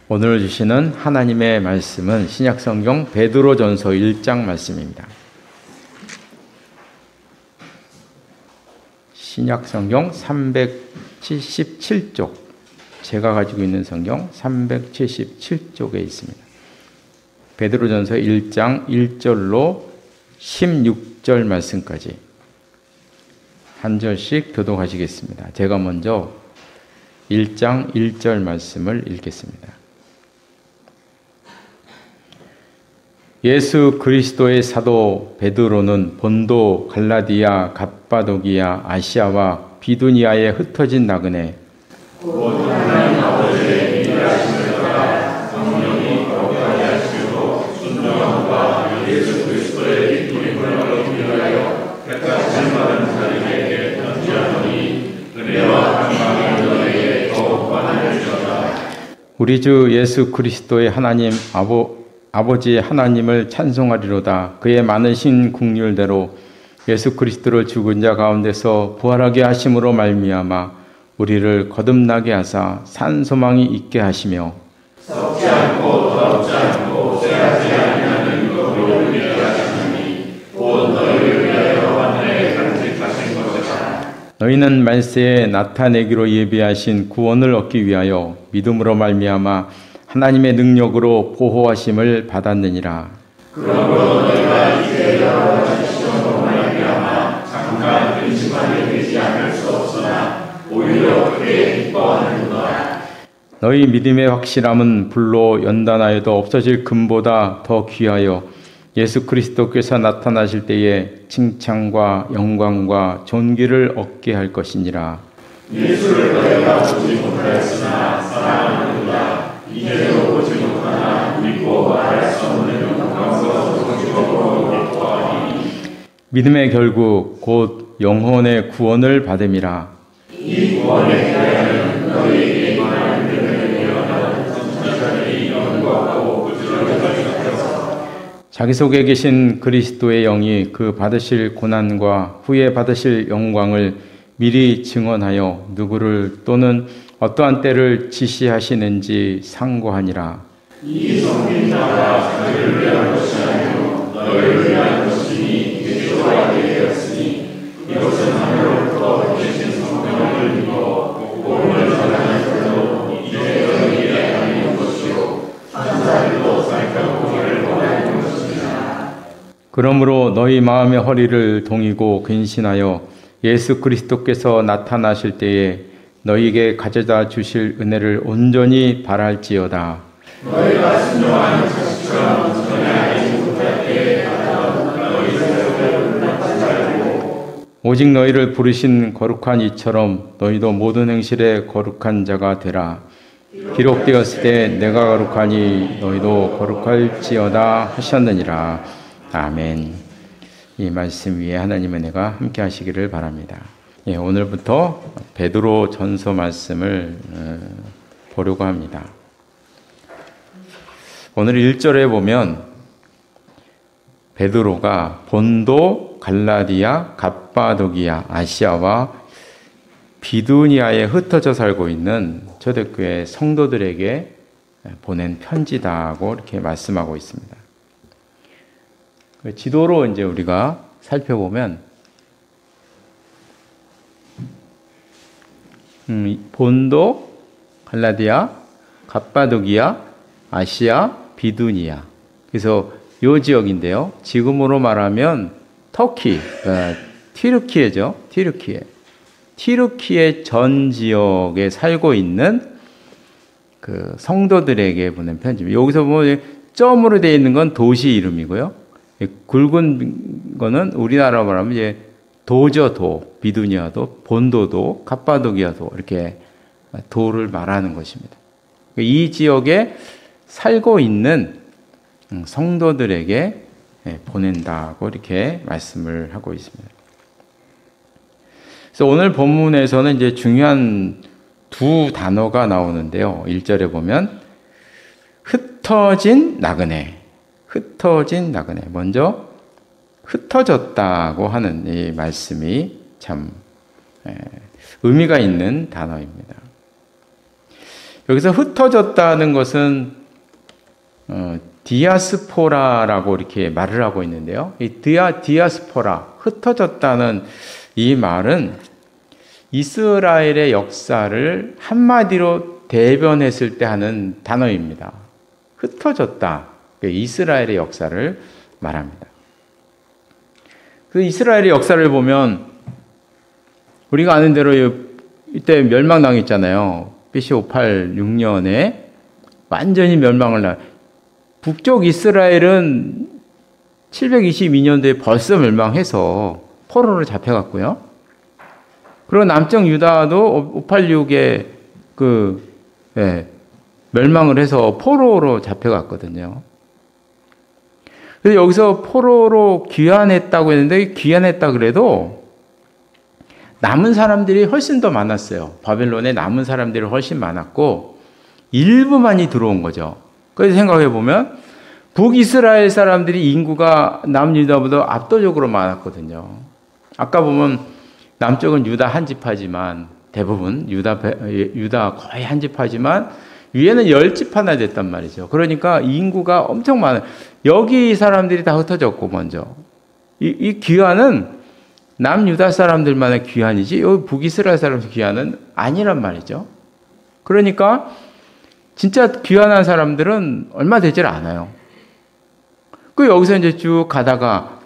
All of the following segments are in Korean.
오늘 주시는 하나님의 말씀은 신약성경 베드로전서 1장 말씀입니다. 신약성경 377쪽, 제가 가지고 있는 성경 377쪽에 있습니다. 베드로전서 1장 1절로 16절 말씀까지 한 절씩 교독하시겠습니다. 제가 먼저 1장 1절 말씀을 읽겠습니다. 예수 그리스도의 사도 베드로는 본도, 갈라디아, 갑바도기아, 아시아와 비두니아에 흩어진 나그네 곧 하나님 아버지의 인도하심을 따라 성령이 거룩하게 하시고 순종함과 예수 그리스도의 기쁨을 위하여 택하심 받은 자들에게 편지하노니 은혜와 평강이 너에게 더욱 많아질지어다. 우리 주 예수 그리스도의 하나님 아버지 하나님을 찬송하리로다. 그의 많으신 긍휼대로 예수 그리스도를 죽은 자 가운데서 부활하게 하심으로 말미암아 우리를 거듭나게 하사 산 소망이 있게 하시며 썩지 않고 더럽지 않고 쇠하지 아니하는 의를 위하여 하시니 곧 너희를 위하여 하늘에 간직하신 것이다. 너희는 말세에 나타내기로 예비하신 구원을 얻기 위하여 믿음으로 말미암아 하나님의 능력으로 보호하심을 받았느니라. 그러므로 너희가 이제 여러 가지 시험으로 말미암아 잠깐 근심하게 되지 않을 수 없으나 오히려 크게 기뻐하는구나. 너희 믿음의 확실함은 불로 연단하여도 없어질 금보다 더 귀하여 예수 그리스도께서 나타나실 때에 칭찬과 영광과 존귀를 얻게 할 것이니라. 예수를 너희가 보지 못하였으나 사랑하는구나. 이제도 보지 못하나 믿고 말할 수 없는 영광과 성취로 기뻐하니 믿음의 결국 곧 영혼의 구원을 받음이라. 이 구원의 기대는 너희에게 임하는 믿음을 예언하는 선지자들이 영광하고 부지런히 같아서 자기 속에 계신 그리스도의 영이 그 받으실 고난과 후에 받으실 영광을 미리 증언하여 누구를 또는 어떠한 때를 지시하시는지 상고하니라. 이 성긴 자가 자기를 위한 것이 아니요 너희를 위한 것이니 그리스도가 되게 되었으니 이것은 하늘로부터 계신 성령을 믿어 복음을 전하는 자로 이제 너희에게 알리는 것이요 천사들도 살펴보기를 원하는 것이니라. 그러므로 너희 마음의 허리를 동이고 근신하여 예수 그리스도께서 나타나실 때에 너희에게 가져다 주실 은혜를 온전히 바랄지어다. 너희가 순종하는 자식처럼 전해하지 못할 때에 너희 사역을 끝났지 말고 오직 너희를 부르신 거룩한 이처럼 너희도 모든 행실에 거룩한 자가 되라. 기록되었을 때 내가 거룩하니 너희도 거룩할지어다 하셨느니라. 아멘. 이 말씀 위에 하나님의 은혜가 함께 하시기를 바랍니다. 예, 오늘부터 베드로 전서 말씀을 보려고 합니다. 오늘 1절에 보면 베드로가 본도, 갈라디아, 갑바도기아, 아시아와 비두니아에 흩어져 살고 있는 초대교회 성도들에게 보낸 편지다고 이렇게 말씀하고 있습니다. 지도로 이제 우리가 살펴보면 본도, 갈라디아, 갑바도기아, 아시아, 비두니아. 그래서 이 지역인데요. 지금으로 말하면 터키, 튀르키예죠. 튀르키예 전 지역에 살고 있는 그 성도들에게 보낸 편지입니다. 여기서 보면 점으로 되어 있는 건 도시 이름이고요. 굵은 거는 우리나라로 말하면 이제 도죠, 도. 비두니아도, 본도도, 갑바도기아도 이렇게 도를 말하는 것입니다. 이 지역에 살고 있는 성도들에게 보낸다고 이렇게 말씀을 하고 있습니다. 그래서 오늘 본문에서는 이제 중요한 두 단어가 나오는데요. 1절에 보면 흩어진 나그네. 먼저 흩어졌다고 하는 이 말씀이 참 의미가 있는 단어입니다. 여기서 흩어졌다는 것은 디아스포라라고 이렇게 말을 하고 있는데요. 이 디아스포라, 흩어졌다는 이 말은 이스라엘의 역사를 한마디로 대변했을 때 하는 단어입니다. 흩어졌다. 이스라엘의 역사를 말합니다. 그 이스라엘의 역사를 보면 우리가 아는 대로 이때 멸망당했잖아요. BC 586년에 완전히 멸망을 북쪽 이스라엘은 722년도에 벌써 멸망해서 포로로 잡혀갔고요. 그리고 남쪽 유다도 586에 멸망을 해서 포로로 잡혀갔거든요. 그래서 여기서 포로로 귀환했다고 했는데 귀환했다 그래도 남은 사람들이 훨씬 더 많았어요. 바벨론에 남은 사람들이 훨씬 많았고 일부만이 들어온 거죠. 그래서 생각해 보면 북이스라엘 사람들이 인구가 남유다보다 압도적으로 많았거든요. 아까 보면 남쪽은 유다 한 지파지만 대부분 유다 거의 한 지파지만 위에는 10지파나 됐단 말이죠. 그러니까 인구가 엄청 많아요. 여기 사람들이 다 흩어졌고 먼저 이 귀환은 남유다 사람들만의 귀환이지 여기 북이스라엘 사람들 귀환은 아니란 말이죠. 그러니까 진짜 귀환한 사람들은 얼마 되질 않아요. 그 여기서 이제 쭉 가다가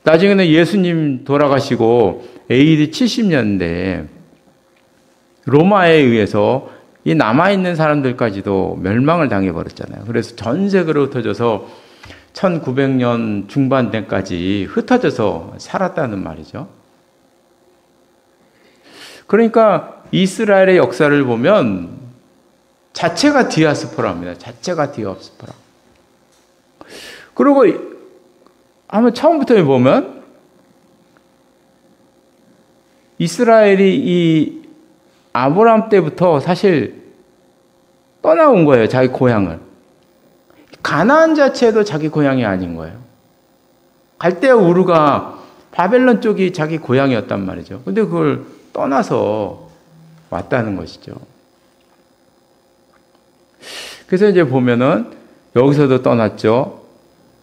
나중에는 예수님 돌아가시고 AD 70년대에 로마에 의해서 이 남아있는 사람들까지도 멸망을 당해버렸잖아요. 그래서 전 세계로 흩어져서 1900년 중반대까지 흩어져서 살았다는 말이죠. 그러니까 이스라엘의 역사를 보면 자체가 디아스포라입니다. 자체가 디아스포라. 그리고 한번 처음부터 보면 이스라엘이 이 아브라함 때부터 사실 떠나온 거예요. 자기 고향을. 가나안 자체도 자기 고향이 아닌 거예요. 갈대아 우르가 바벨론 쪽이 자기 고향이었단 말이죠. 근데 그걸 떠나서 왔다는 것이죠. 그래서 이제 보면은 여기서도 떠났죠.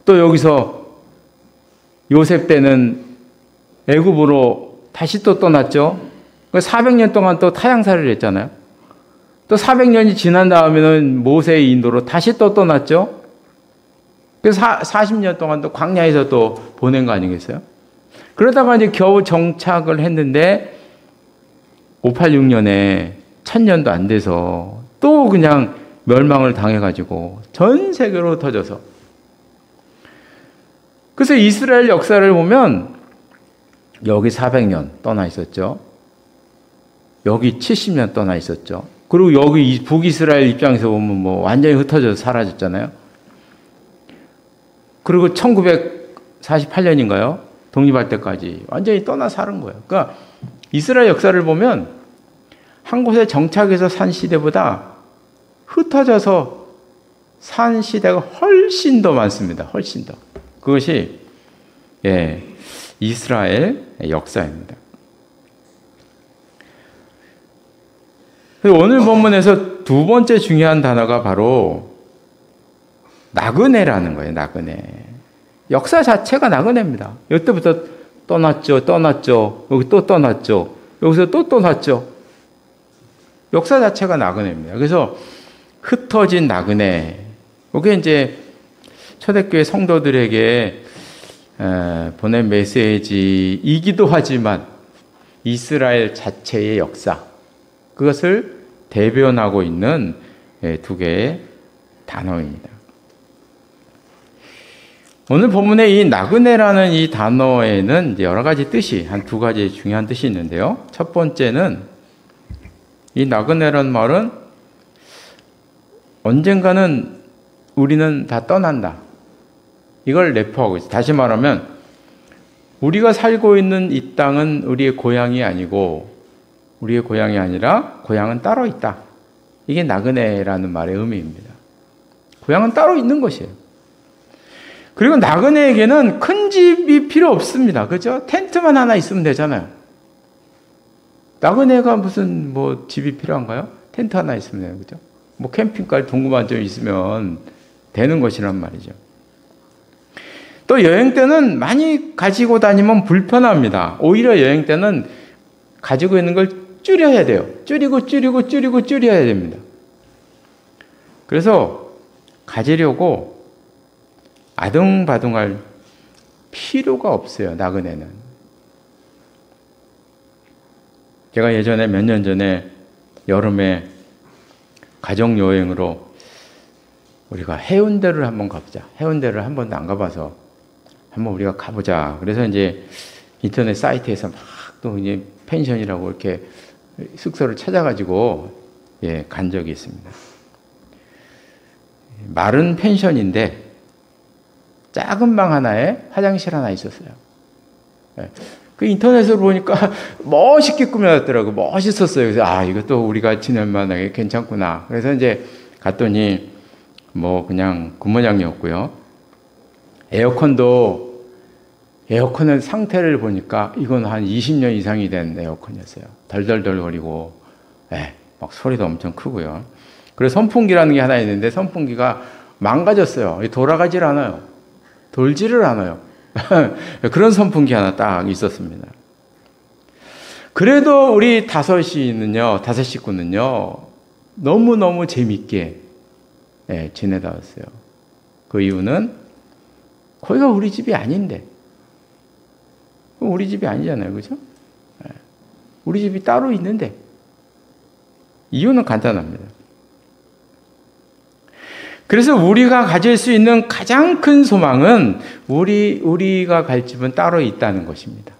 또 여기서 요셉 때는 애굽으로 다시 또 떠났죠. 400년 동안 또 타향살이를 했잖아요. 또 400년이 지난 다음에는 모세의 인도로 다시 또 떠났죠. 그래서 40년 동안 또 광야에서 또 보낸 거 아니겠어요? 그러다가 이제 겨우 정착을 했는데 586년에 1000년도 안 돼서 또 그냥 멸망을 당해가지고 전 세계로 터져서. 그래서 이스라엘 역사를 보면 여기 400년 떠나 있었죠. 여기 70년 떠나 있었죠. 그리고 여기 북이스라엘 입장에서 보면 뭐 완전히 흩어져서 사라졌잖아요. 그리고 1948년인가요? 독립할 때까지 완전히 떠나 사는 거예요. 그러니까 이스라엘 역사를 보면 한 곳에 정착해서 산 시대보다 흩어져서 산 시대가 훨씬 더 많습니다. 훨씬 더. 그것이 이스라엘 역사입니다. 오늘 본문에서 두 번째 중요한 단어가 바로 나그네라는 거예요. 나그네. 역사 자체가 나그네입니다. 이때부터 떠났죠. 여기 또 떠났죠. 여기서 또 떠났죠. 역사 자체가 나그네입니다. 그래서 흩어진 나그네. 이게 이제 초대교회 성도들에게 보낸 메시지이기도 하지만 이스라엘 자체의 역사, 그것을 대변하고 있는 두 개의 단어입니다. 오늘 본문의 이 나그네라는 이 단어에는 여러 가지 뜻이, 한 두 가지 중요한 뜻이 있는데요. 첫 번째는 이 나그네라는 말은 언젠가는 우리는 다 떠난다. 이걸 내포하고 있어요. 다시 말하면 우리가 살고 있는 이 땅은 우리의 고향이 아니고 우리의 고향이 아니라 고향은 따로 있다. 이게 나그네라는 말의 의미입니다. 고향은 따로 있는 것이에요. 그리고 나그네에게는 큰 집이 필요 없습니다. 그렇죠? 텐트만 하나 있으면 되잖아요. 나그네가 무슨 뭐 집이 필요한가요? 텐트 하나 있으면 돼요. 그렇죠? 뭐 캠핑카 동구만 좀 있으면 되는 것이란 말이죠. 또 여행 때는 많이 가지고 다니면 불편합니다. 오히려 여행 때는 가지고 있는 걸 줄여야 돼요. 줄여야 됩니다. 그래서 가지려고 아등바등할 필요가 없어요. 나그네는. 제가 예전에 몇 년 전에 여름에 가족여행으로 우리가 해운대를 한번 가보자. 해운대를 한 번도 안 가봐서 한번 우리가 가보자. 그래서 이제 인터넷 사이트에서 막 또 이제 펜션이라고 이렇게 숙소를 찾아가지고 간 적이 있습니다. 마른 펜션인데 작은 방 하나에 화장실 하나 있었어요. 그 인터넷으로 보니까 멋있게 꾸며놨더라고요. 멋있었어요. 그래서 이것도 우리가 지낼 만하게 괜찮구나. 그래서 이제 갔더니 뭐 그냥 굿모양이었고요. 에어컨의 상태를 보니까 이건 한 20년 이상이 된 에어컨이었어요. 덜덜덜거리고, 막 소리도 엄청 크고요. 그래서 선풍기라는 게 하나 있는데 선풍기가 망가졌어요. 돌아가질 않아요. 돌지를 않아요. 그런 선풍기 하나 딱 있었습니다. 그래도 우리 다섯 식구는요, 너무너무 재밌게 지내다 왔어요. 그 이유는 거기가 우리 집이 아닌데. 우리 집이 아니잖아요. 그죠? 우리 집이 따로 있는데. 이유는 간단합니다. 그래서 우리가 가질 수 있는 가장 큰 소망은 우리가 갈 집은 따로 있다는 것입니다.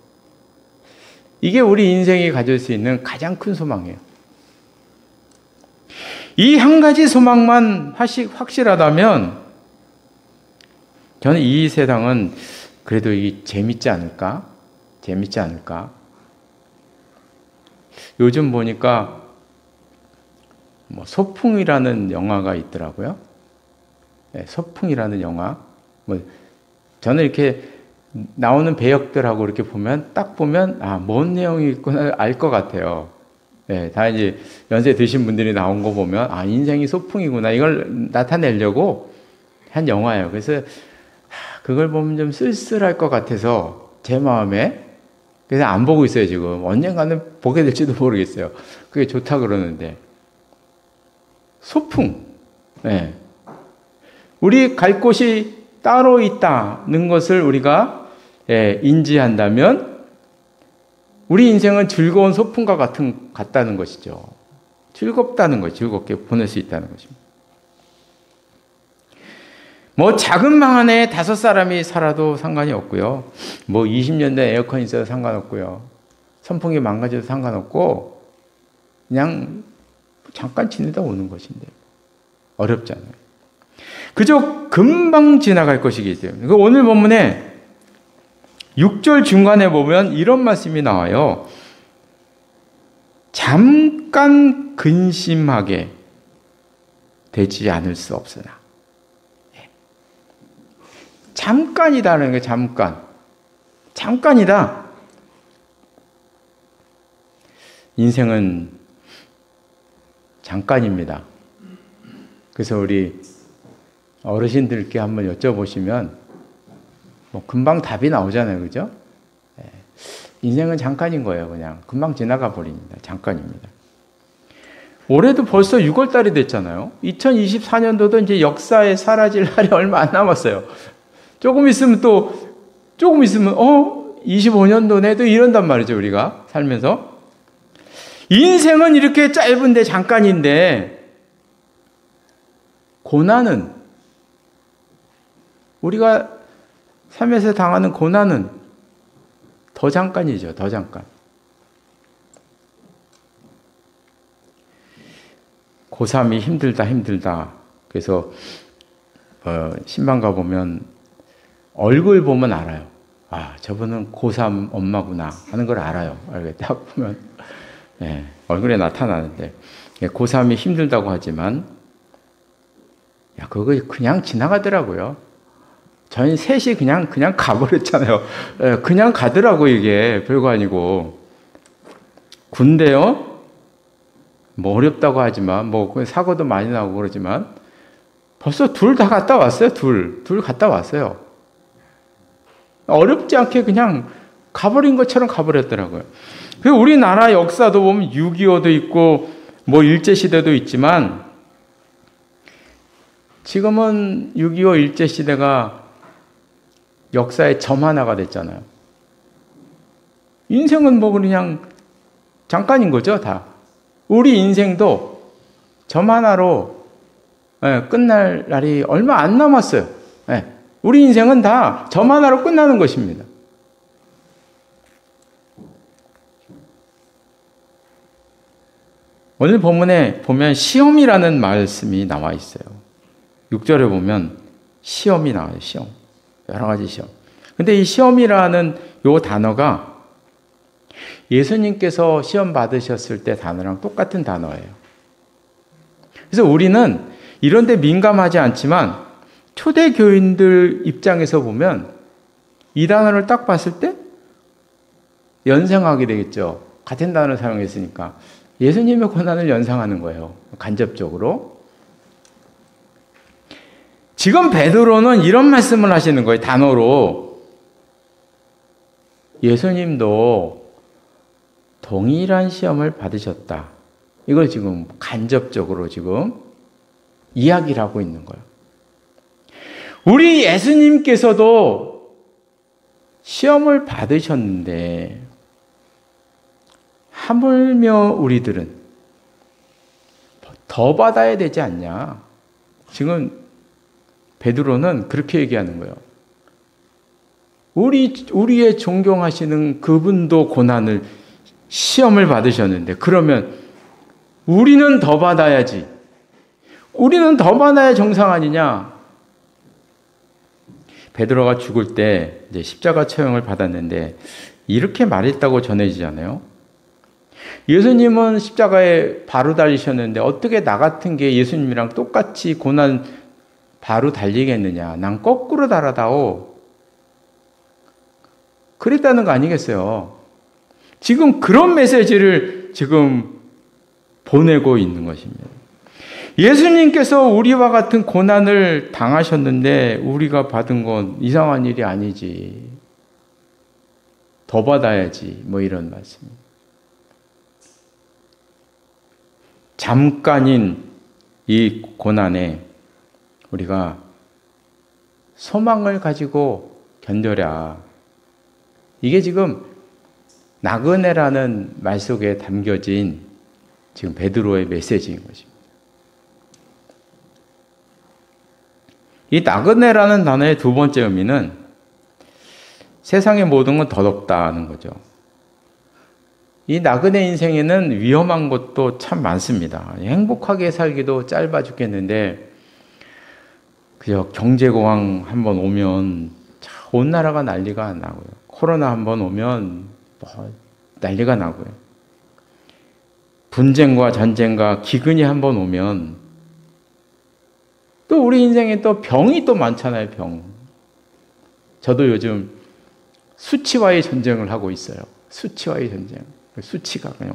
이게 우리 인생이 가질 수 있는 가장 큰 소망이에요. 이 한 가지 소망만 확실하다면 저는 이 세상은 그래도 이게 재밌지 않을까? 요즘 보니까 뭐 소풍이라는 영화가 있더라고요. 소풍이라는 영화. 저는 이렇게 나오는 배역들하고 이렇게 딱 보면 뭔 내용이 있구나 알 것 같아요. 다 이제 연세 드신 분들이 나온 거 보면 인생이 소풍이구나 이걸 나타내려고 한 영화예요. 그래서 그걸 보면 좀 쓸쓸할 것 같아서 제 마음에 그래서 안 보고 있어요 지금. 언젠가는 보게 될지도 모르겠어요. 그게 좋다 그러는데 소풍. 우리 갈 곳이 따로 있다는 것을 우리가 인지한다면 우리 인생은 즐거운 소풍과 같다는 것이죠. 즐겁다는 것, 즐겁게 보낼 수 있다는 것입니다. 뭐 작은 방 안에 5사람이 살아도 상관이 없고요. 뭐 20년 된 에어컨이 있어도 상관없고요. 선풍기 망가져도 상관없고 그냥 잠깐 지내다 오는 것인데 어렵잖아요. 그저 금방 지나갈 것이기 때문에 오늘 본문에 6절 중간에 보면 이런 말씀이 나와요. 잠깐 근심하게 되지 않을 수 없으나. 잠깐이다라는 게 잠깐이다. 인생은 잠깐입니다. 그래서 우리 어르신들께 한번 여쭤보시면 뭐 금방 답이 나오잖아요. 그죠? 인생은 잠깐인 거예요. 그냥 금방 지나가 버립니다. 잠깐입니다. 올해도 벌써 6월 달이 됐잖아요. 2024년도도 이제 역사에 사라질 날이 얼마 안 남았어요. 조금 있으면 25년도 내도 이런단 말이죠. 우리가 살면서. 인생은 이렇게 짧은데 잠깐인데 고난은 우리가 삶에서 당하는 고난은 더 잠깐이죠. 더 잠깐. 고3이 힘들다. 그래서 신방 가보면 얼굴 보면 알아요. 저분은 고3 엄마구나 하는 걸 알아요. 딱 보면 얼굴에 나타나는데 고3이 힘들다고 하지만 그거 그냥 지나가더라고요. 저희 셋이 그냥 가버렸잖아요. 그냥 가더라고 이게 별거 아니고. 군대요? 뭐 어렵다고 하지만 뭐 사고도 많이 나고 그러지만 벌써 둘 다 갔다 왔어요. 둘 갔다 왔어요. 어렵지 않게 그냥 가버린 것처럼 가버렸더라고요. 그리고 우리나라 역사도 보면 6.25도 있고 뭐 일제시대도 있지만 지금은 6.25 일제시대가 역사의 점 하나가 됐잖아요. 인생은 뭐 그냥 잠깐인 거죠, 다. 우리 인생도 점 하나로 끝날 날이 얼마 안 남았어요. 우리 인생은 다 점 하나로 끝나는 것입니다. 오늘 본문에 보면 시험이라는 말씀이 나와 있어요. 6절에 보면 시험이 나와요. 시험. 여러 가지 시험. 근데 이 시험이라는 요 단어가 예수님께서 시험 받으셨을 때 단어랑 똑같은 단어예요. 그래서 우리는 이런 데 민감하지 않지만 초대 교인들 입장에서 보면 이 단어를 딱 봤을 때 연상하게 되겠죠. 같은 단어를 사용했으니까. 예수님의 고난을 연상하는 거예요. 간접적으로. 지금 베드로는 이런 말씀을 하시는 거예요. 단어로. 예수님도 동일한 시험을 받으셨다. 이걸 지금 간접적으로 지금 이야기를 하고 있는 거예요. 우리 예수님께서도 시험을 받으셨는데 하물며 우리들은 더 받아야 되지 않냐. 지금 베드로는 그렇게 얘기하는 거예요. 우리의 존경하시는 그분도 고난을 시험을 받으셨는데 그러면 우리는 더 받아야지. 우리는 더 받아야 정상 아니냐. 베드로가 죽을 때 이제 십자가 처형을 받았는데 이렇게 말했다고 전해지잖아요. 예수님은 십자가에 바로 달리셨는데 어떻게 나 같은 게 예수님이랑 똑같이 고난 바로 달리겠느냐. 난 거꾸로 달아다오. 그랬다는 거 아니겠어요. 지금 그런 메시지를 지금 보내고 있는 것입니다. 예수님께서 우리와 같은 고난을 당하셨는데 우리가 받은 건 이상한 일이 아니지. 더 받아야지. 뭐 이런 말씀입니다. 잠깐인 이 고난에 우리가 소망을 가지고 견뎌라. 이게 지금 나그네라는 말 속에 담겨진 지금 베드로의 메시지인 것입니다. 이 나그네라는 단어의 두 번째 의미는 세상의 모든 건 더럽다는 거죠. 이 나그네 인생에는 위험한 것도 참 많습니다. 행복하게 살기도 짧아 죽겠는데 그저 경제공황 한번 오면 온 나라가 난리가 나고요. 코로나 한번 오면 난리가 나고요. 분쟁과 전쟁과 기근이 한번 오면 또 우리 인생에 또 병이 또 많잖아요. 병. 저도 요즘 수치와의 전쟁을 하고 있어요. 수치와의 전쟁. 수치가 그냥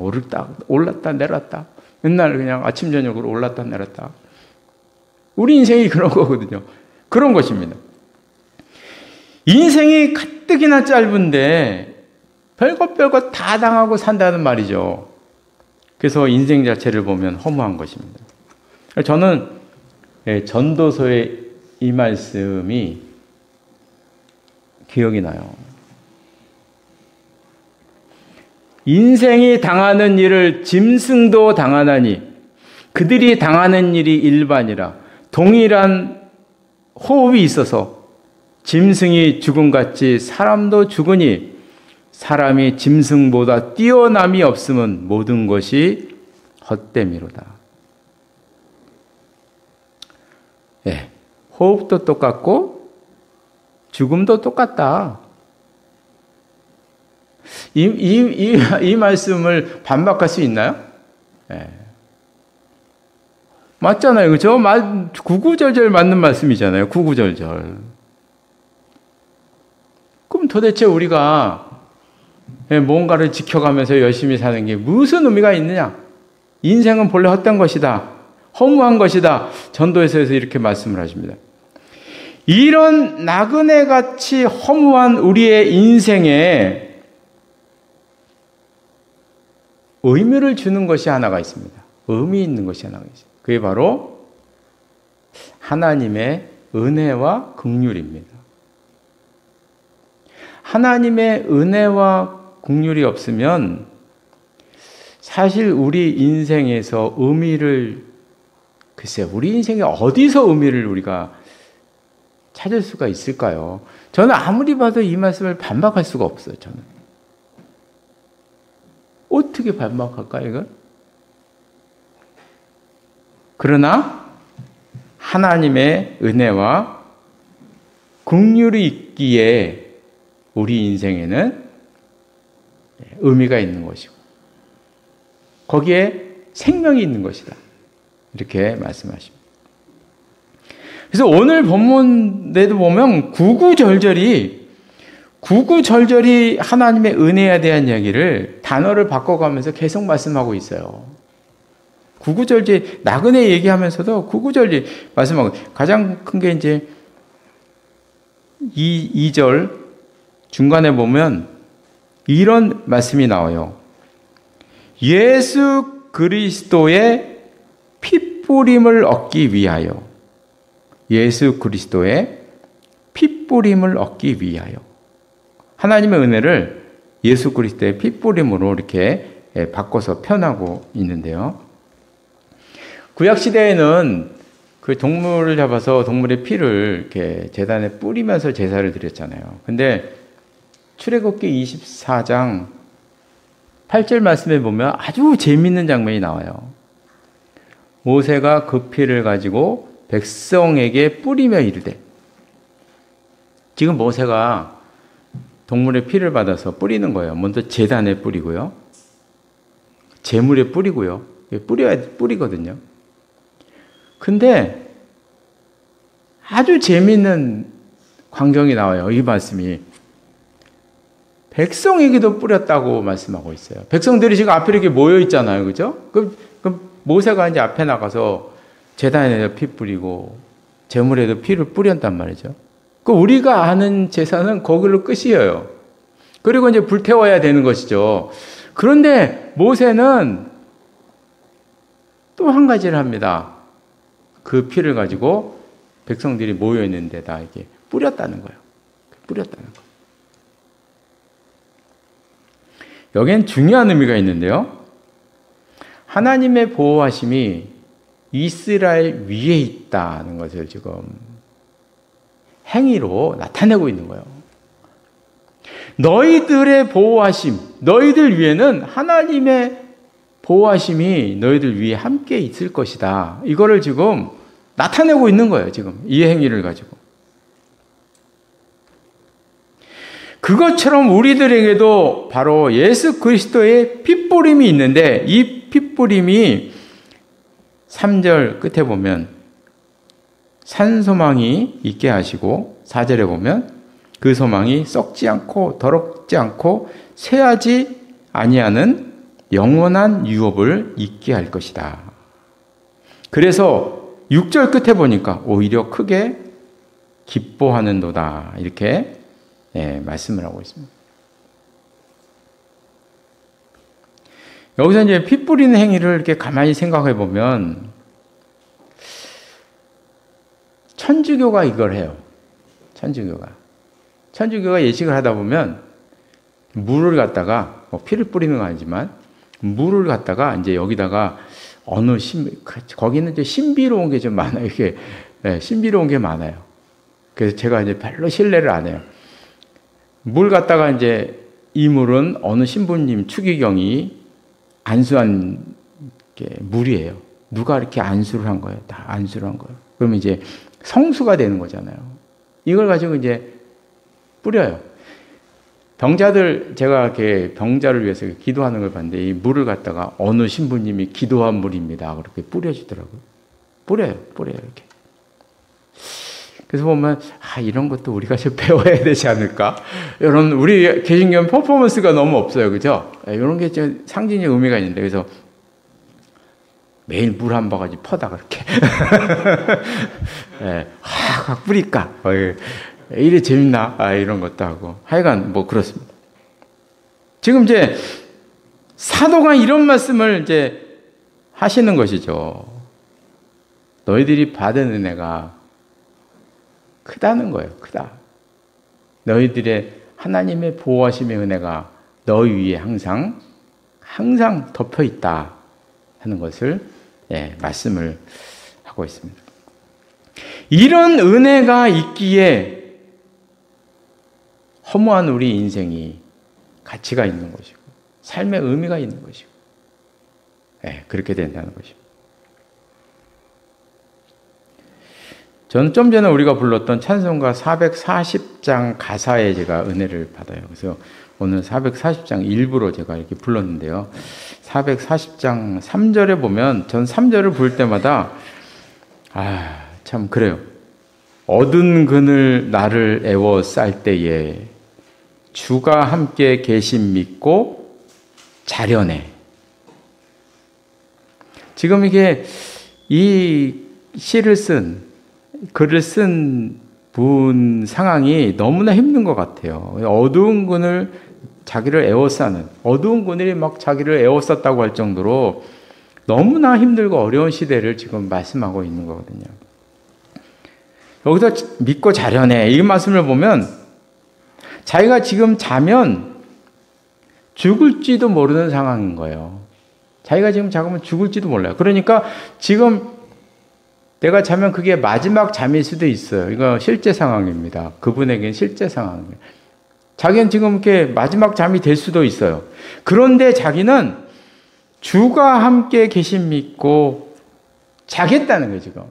올랐다 내렸다. 맨날 그냥 아침 저녁으로 올랐다 내렸다. 우리 인생이 그런 거거든요. 그런 것입니다. 인생이 가뜩이나 짧은데 별것 다 당하고 산다는 말이죠. 그래서 인생 자체를 보면 허무한 것입니다. 저는 전도서의 이 말씀이 기억이 나요. 인생이 당하는 일을 짐승도 당하나니 그들이 당하는 일이 일반이라. 동일한 호흡이 있어서 짐승이 죽음같이 사람도 죽으니 사람이 짐승보다 뛰어남이 없으면 모든 것이 헛됨이로다. 예, 호흡도 똑같고 죽음도 똑같다. 이 말씀을 반박할 수 있나요? 예. 맞잖아요. 그죠? 구구절절 맞는 말씀이잖아요. 구구절절. 그럼 도대체 우리가 뭔가를 지켜가면서 열심히 사는 게 무슨 의미가 있느냐? 인생은 본래 헛된 것이다. 허무한 것이다. 전도에서에서 이렇게 말씀을 하십니다. 이런 나그네같이 허무한 우리의 인생에 의미를 주는 것이 하나가 있습니다. 의미 있는 것이 하나가 있습니다. 그게 바로 하나님의 은혜와 긍휼입니다. 하나님의 은혜와 긍휼이 없으면 사실 우리 인생에서 의미를, 글쎄요, 우리 인생에 어디서 의미를 우리가 찾을 수가 있을까요? 저는 아무리 봐도 이 말씀을 반박할 수가 없어요. 저는 어떻게 반박할까요, 이건? 그러나 하나님의 은혜와 긍휼이 있기에 우리 인생에는 의미가 있는 것이고 거기에 생명이 있는 것이다. 이렇게 말씀하십니다. 그래서 오늘 본문에도 보면 구구절절히 하나님의 은혜에 대한 이야기를 단어를 바꿔가면서 계속 말씀하고 있어요. 구구절절 나그네 얘기하면서도 구구절절 말씀하고, 가장 큰 게 이제 2절 중간에 보면 이런 말씀이 나와요. 예수 그리스도의 핏뿌림을 얻기 위하여. 예수 그리스도의 핏뿌림을 얻기 위하여. 하나님의 은혜를 예수 그리스도의 핏뿌림으로 이렇게 바꿔서 표현하고 있는데요. 구약시대에는 그 동물을 잡아서 동물의 피를 이렇게 제단에 뿌리면서 제사를 드렸잖아요. 근데 출애굽기 24장 8절 말씀에 보면 아주 재미있는 장면이 나와요. 모세가 그 피를 가지고 백성에게 뿌리며 이르되, 지금 모세가 동물의 피를 받아서 뿌리는 거예요. 먼저 제단에 뿌리고요. 제물에 뿌리고요. 뿌리거든요. 근데 아주 재미있는 광경이 나와요. 이 말씀이. 백성에게도 뿌렸다고 말씀하고 있어요. 백성들이 지금 앞에 이렇게 모여 있잖아요. 그죠? 그럼 모세가 이제 앞에 나가서 제단에도 피 뿌리고 제물에도 피를 뿌렸단 말이죠. 그 우리가 아는 제사는 거기로 끝이에요. 그리고 이제 불태워야 되는 것이죠. 그런데 모세는 또 한 가지를 합니다. 그 피를 가지고 백성들이 모여 있는 데다 이렇게 뿌렸다는 거예요. 뿌렸다는 거예요. 여기엔 중요한 의미가 있는데요. 하나님의 보호하심이 이스라엘 위에 있다는 것을 지금 행위로 나타내고 있는 거예요. 너희들의 보호하심, 너희들 위에는 하나님의 보호하심이 너희들 위에 함께 있을 것이다. 이거를 지금 나타내고 있는 거예요. 지금 이 행위를 가지고. 그것처럼 우리들에게도 바로 예수 그리스도의 핏뿌림이 있는데, 이 핏뿌림이 3절 끝에 보면 산소망이 있게 하시고, 4절에 보면 그 소망이 썩지 않고 더럽지 않고 쇠하지 아니하는 영원한 유업을 있게 할 것이다. 그래서 6절 끝에 보니까 오히려 크게 기뻐하는도다. 이렇게 말씀을 하고 있습니다. 여기서 이제 피 뿌리는 행위를 이렇게 가만히 생각해 보면 천주교가 이걸 해요. 천주교가 예식을 하다 보면 물을 갖다가 피를 뿌리는 건 아니지만 물을 갖다가 이제 여기다가 거기는 이제 신비로운 게 좀 많아요. 이게 신비로운 게 많아요. 그래서 제가 이제 별로 신뢰를 안 해요. 물 갖다가 이제 이 물은 어느 신부님 추기경이 안수한 게 물이에요. 누가 이렇게 안수를 한 거예요? 다 안수를 한 거예요. 그러면 이제 성수가 되는 거잖아요. 이걸 가지고 이제 뿌려요. 병자들, 제가 이렇게 병자를 위해서 기도하는 걸 봤는데 이 물을 갖다가 어느 신부님이 기도한 물입니다. 그렇게 뿌려주더라고요. 뿌려요, 이렇게. 그래서 보면 이런 것도 우리가 좀 배워야 되지 않을까? 이런 우리 개신교 퍼포먼스가 너무 없어요, 그죠? 이런 게 좀 상징적 의미가 있는데, 그래서 매일 물 한 바가지 퍼다가 이렇게 예, 확 뿌릴까? 이래 재밌나? 이런 것도 하고 하여간 뭐 그렇습니다. 지금 이제 사도가 이런 말씀을 이제 하시는 것이죠. 너희들이 받은 은혜가 크다는 거예요. 크다. 너희들의 하나님의 보호하심의 은혜가 너희 위에 항상 덮여 있다 하는 것을 말씀을 하고 있습니다. 이런 은혜가 있기에 허무한 우리 인생이 가치가 있는 것이고 삶의 의미가 있는 것이고 그렇게 된다는 것입니다. 저는 좀 전에 우리가 불렀던 찬송가 440장 가사에 제가 은혜를 받아요. 그래서 오늘 440장 일부로 제가 이렇게 불렀는데요. 440장 3절에 보면 전 3절을 부를 때마다 참 그래요. 어두운 그늘 나를 애워쌀 때에 주가 함께 계심 믿고 자려네. 지금 이게 이 시를 글을 쓴 분 상황이 너무나 힘든 것 같아요. 어두운 그늘 자기를 애워싸는 어두운 그늘이 막 자기를 애워쌌다고 할 정도로 너무나 힘들고 어려운 시대를 지금 말씀하고 있는 거거든요. 여기서 믿고 자려네 이 말씀을 보면 자기가 지금 자면 죽을지도 모르는 상황인 거예요. 자기가 지금 자면 죽을지도 몰라요. 그러니까 지금 내가 자면 그게 마지막 잠일 수도 있어요. 이거 실제 상황입니다. 그분에게는 실제 상황이에요. 자기는 지금 이렇게 마지막 잠이 될 수도 있어요. 그런데 자기는 주가 함께 계심 믿고 자겠다는 거예요, 지금.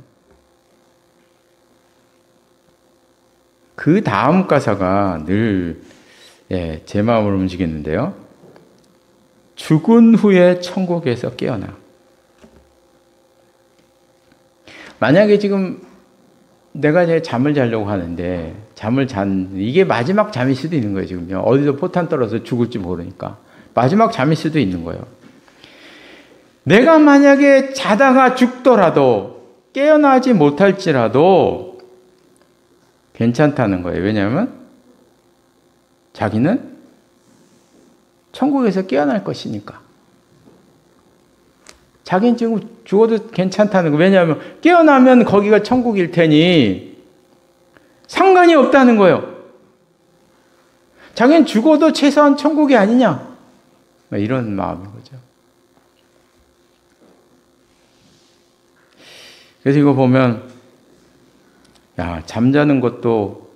그 다음 가사가 늘 제 마음을 움직이는데요. 죽은 후에 천국에서 깨어나. 만약에 지금 내가 이제 잠을 자려고 하는데 이게 마지막 잠일 수도 있는 거예요. 지금요. 어디서 포탄 떨어서 죽을지 모르니까 마지막 잠일 수도 있는 거예요. 내가 만약에 자다가 죽더라도 깨어나지 못할지라도 괜찮다는 거예요. 왜냐하면 자기는 천국에서 깨어날 것이니까. 자기는 지금 죽어도 괜찮다는 거. 왜냐하면 깨어나면 거기가 천국일 테니 상관이 없다는 거예요. 자기는 죽어도 최소한 천국이 아니냐. 이런 마음인 거죠. 그래서 이거 보면 잠자는 것도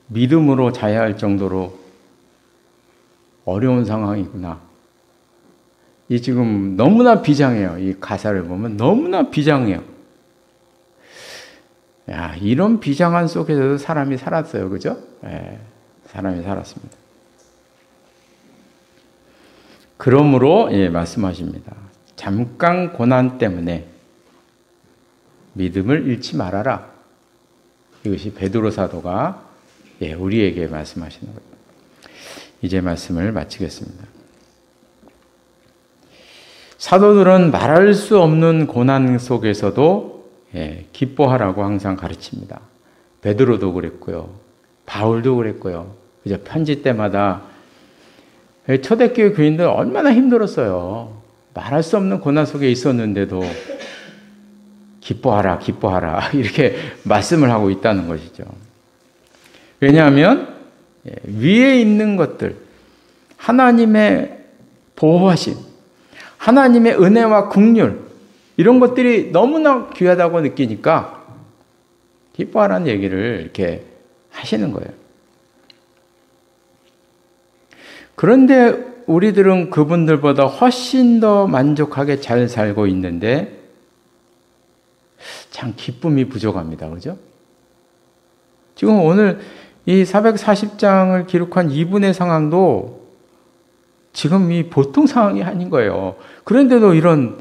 믿음으로 자야 할 정도로 어려운 상황이구나. 이 지금 너무나 비장해요. 이 가사를 보면 너무나 비장해요. 이런 비장한 속에서도 사람이 살았어요. 그죠? 사람이 살았습니다. 그러므로 말씀하십니다. 잠깐 고난 때문에 믿음을 잃지 말아라. 이것이 베드로 사도가 우리에게 말씀하시는 거예요. 이제 말씀을 마치겠습니다. 사도들은 말할 수 없는 고난 속에서도 기뻐하라고 항상 가르칩니다. 베드로도 그랬고요. 바울도 그랬고요. 그죠? 편지 때마다 초대교회 교인들 얼마나 힘들었어요. 말할 수 없는 고난 속에 있었는데도 기뻐하라, 기뻐하라 이렇게 말씀을 하고 있다는 것이죠. 왜냐하면 위에 있는 것들, 하나님의 보호하심, 하나님의 은혜와 긍휼 이런 것들이 너무나 귀하다고 느끼니까 기뻐하라는 얘기를 이렇게 하시는 거예요. 그런데 우리들은 그분들보다 훨씬 더 만족하게 잘 살고 있는데 참 기쁨이 부족합니다. 그죠? 지금 오늘 이 440장을 기록한 이분의 상황도 지금 이 보통 상황이 아닌 거예요. 그런데도 이런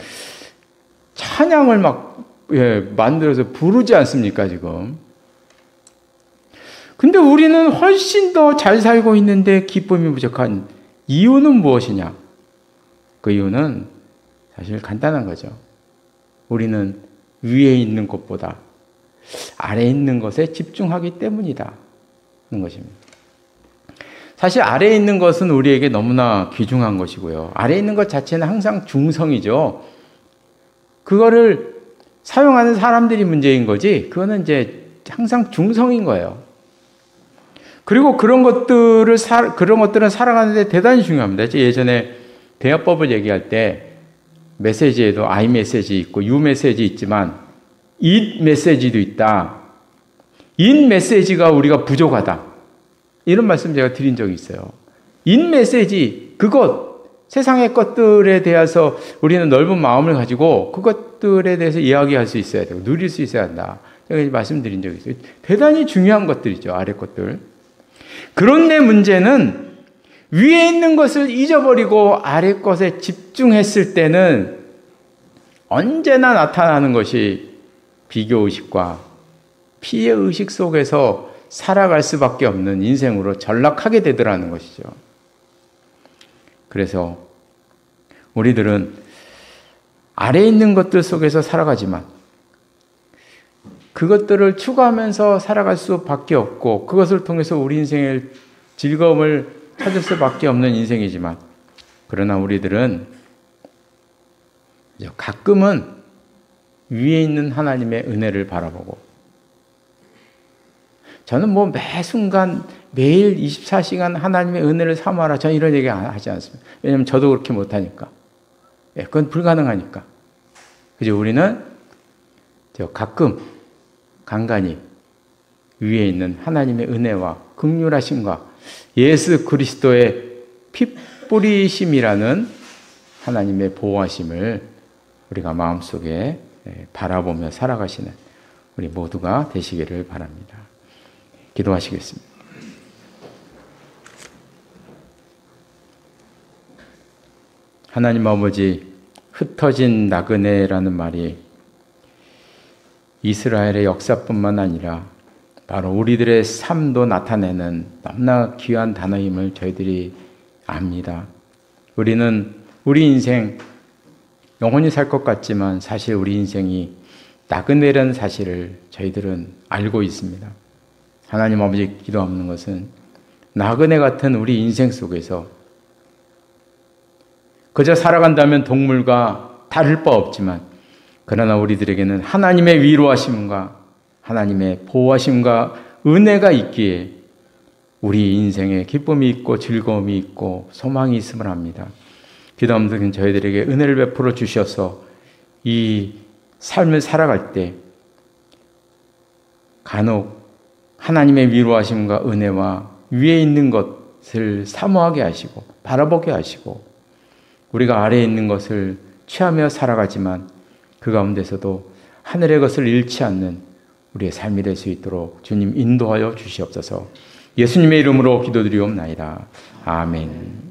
찬양을 막 만들어서 부르지 않습니까, 지금? 근데 우리는 훨씬 더 잘 살고 있는데 기쁨이 부족한 이유는 무엇이냐? 그 이유는 사실 간단한 거죠. 우리는 위에 있는 것보다 아래에 있는 것에 집중하기 때문이다 하는 것입니다. 사실 아래에 있는 것은 우리에게 너무나 귀중한 것이고요. 아래에 있는 것 자체는 항상 중성이죠. 그거를 사용하는 사람들이 문제인 거지, 그거는 이제 항상 중성인 거예요. 그리고 그런 것들은 살아가는데 대단히 중요합니다. 예전에 대화법을 얘기할 때 메시지에도 I 메시지 있고 U 메시지 있지만 it 메시지도 있다. in 메시지가 우리가 부족하다. 이런 말씀 제가 드린 적이 있어요. in 메시지, 그것, 세상의 것들에 대해서 우리는 넓은 마음을 가지고 그것들에 대해서 이야기할 수 있어야 되고 누릴 수 있어야 한다. 제가 말씀드린 적이 있어요. 대단히 중요한 것들이죠. 아래 것들. 그런데 문제는 위에 있는 것을 잊어버리고 아래 것에 집중했을 때는 언제나 나타나는 것이 비교의식과 피해의식 속에서 살아갈 수밖에 없는 인생으로 전락하게 되더라는 것이죠. 그래서 우리들은 아래에 있는 것들 속에서 살아가지만 그것들을 추구하면서 살아갈 수밖에 없고 그것을 통해서 우리 인생의 즐거움을 찾을 수밖에 없는 인생이지만, 그러나 우리들은 가끔은 위에 있는 하나님의 은혜를 바라보고, 저는 매 순간 매일 24시간 하나님의 은혜를 사모하라, 저는 이런 얘기 하지 않습니다. 왜냐하면 저도 그렇게 못하니까. 그건 불가능하니까. 그죠? 우리는 가끔 간간히 위에 있는 하나님의 은혜와 긍휼하심과 예수 그리스도의 피 뿌리심이라는 하나님의 보호하심을 우리가 마음속에 바라보며 살아가시는 우리 모두가 되시기를 바랍니다. 기도하시겠습니다. 하나님 아버지, 흩어진 나그네라는 말이 이스라엘의 역사뿐만 아니라 바로 우리들의 삶도 나타내는 너무나 귀한 단어임을 저희들이 압니다. 우리는 우리 인생 영원히 살 것 같지만 사실 우리 인생이 나그네라는 사실을 저희들은 알고 있습니다. 하나님 아버지, 기도하는 것은 나그네 같은 우리 인생 속에서 그저 살아간다면 동물과 다를 바 없지만, 그러나 우리들에게는 하나님의 위로하심과 하나님의 보호하심과 은혜가 있기에 우리 인생에 기쁨이 있고 즐거움이 있고 소망이 있음을 합니다. 기도하는 저희들에게 은혜를 베풀어 주셔서 이 삶을 살아갈 때 간혹 하나님의 위로하심과 은혜와 위에 있는 것을 사모하게 하시고 바라보게 하시고 우리가 아래에 있는 것을 취하며 살아가지만 그 가운데서도 하늘의 것을 잃지 않는 우리의 삶이 될 수 있도록 주님 인도하여 주시옵소서. 예수님의 이름으로 기도드리옵나이다. 아멘.